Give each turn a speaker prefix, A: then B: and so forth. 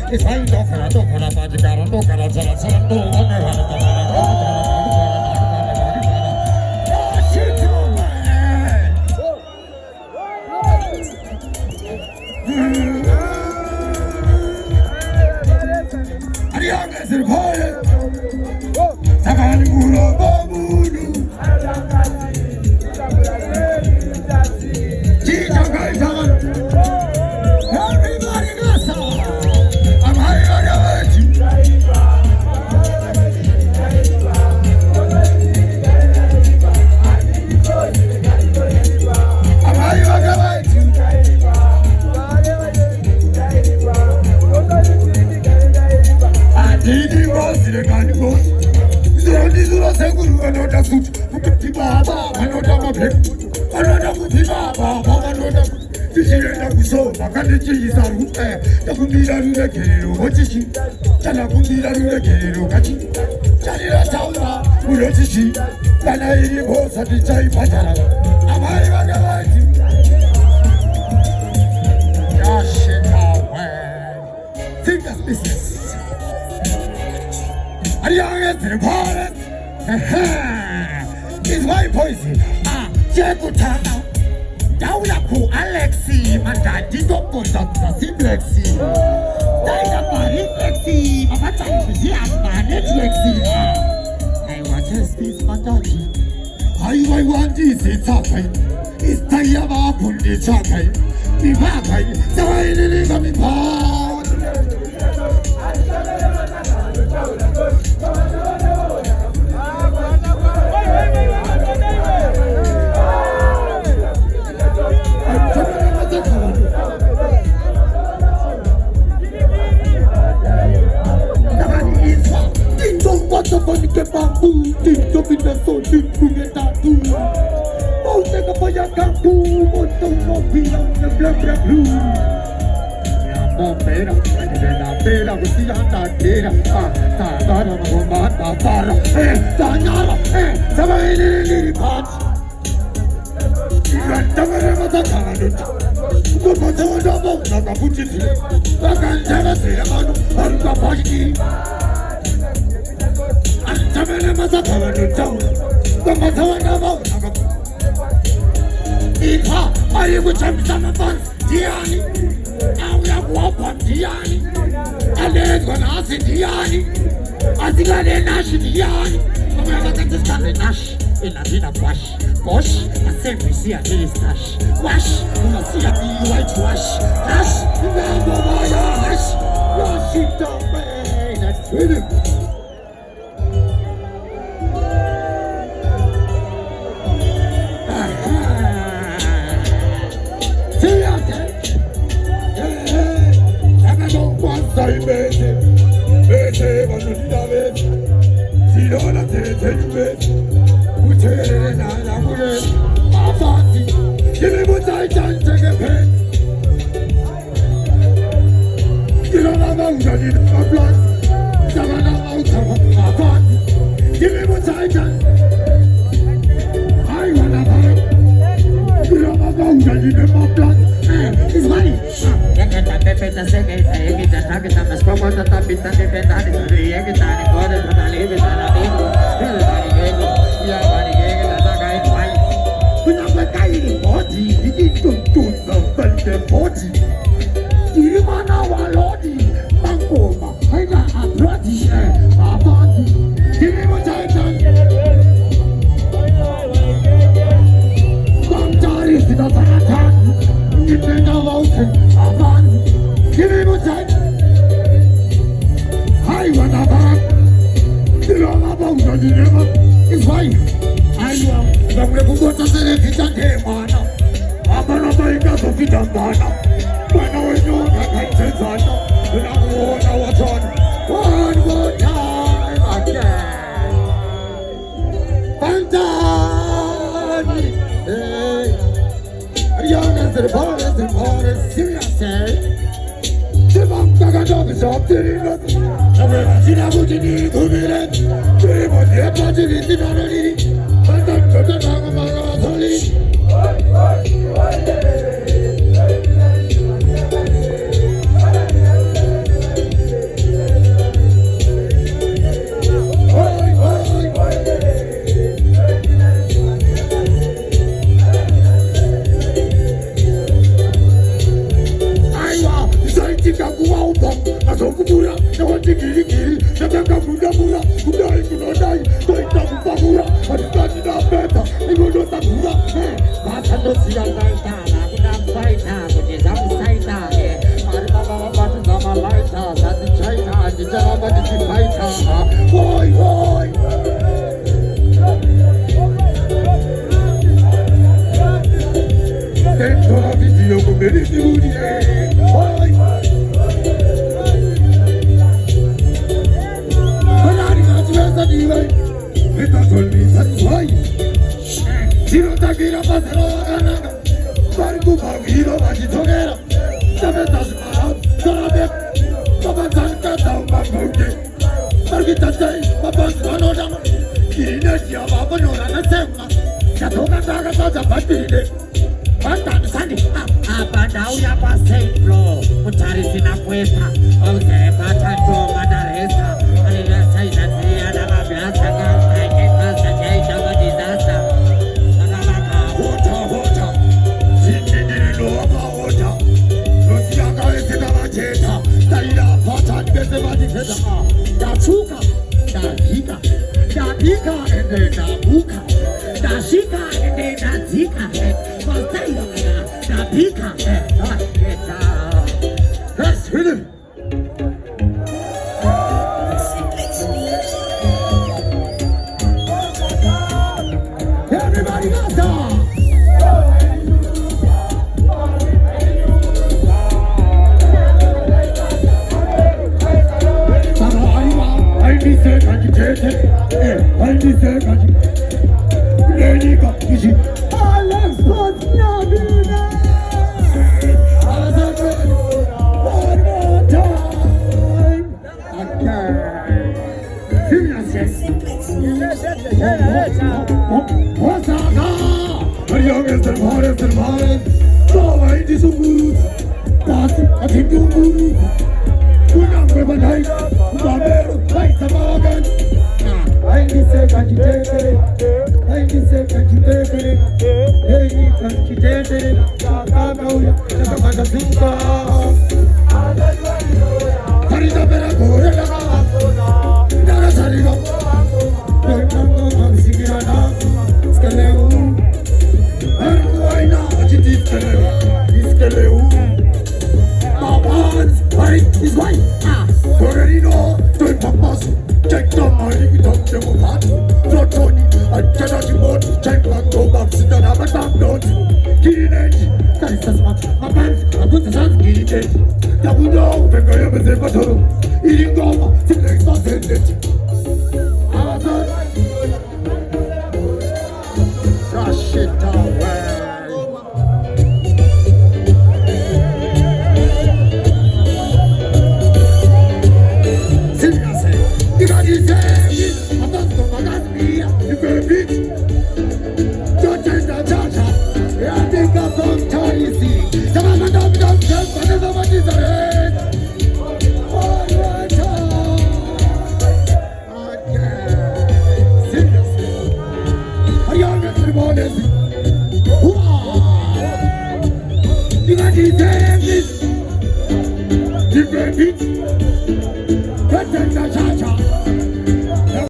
A: It's fine, don't It's my poison. Jekutana. Daula ku Alexi. Mandadi dopo Dr. Simplexi. Daida Mariflexi. Mama Tanzi Amma Netflexi. I want to speak Mandadi. I want this. It's okay. It's Tayama Pundi Chakai. Ivakai. Sawaini Kamipa. 나가자면 엎드리는 저번에 지나보지니 고민은 그리고 내 빠지니 지나는 일이 한단 거다나고 막아 설리 Kumbura, na wati kiri kiri, na taka muda mura, kudai kunodai, toita kupagura, adikani na peta, igodo takura. Masando siya laita, nakudam saita, kujizam saita, mari mama mati sama laita, sati chaita, dijala mati sipaita, boy boy. Dentro la video con me di boy. Kita solmi satisfy. Sino takira pasara wagana. Barku bagiro baji togera. Jabe tasmara, sarabe. Baba zanka tau bangauke. Barki tatai, baba svano dama. Kirine siya baba nora na semma. Jatoka taga taja batide. Bantan sani. Apa dau ya pa Saintfloew. Mencari sinar kuesta. Oh sepa chanjo madaresa. Alina saya saya dalam biasa kan. Yachuka, ndiKing, ndiKing and ndabuka, ndashika and ndazika, masaya, ndiKing and achiita. Let's hit it. Everybody got down.
B: ndiKing.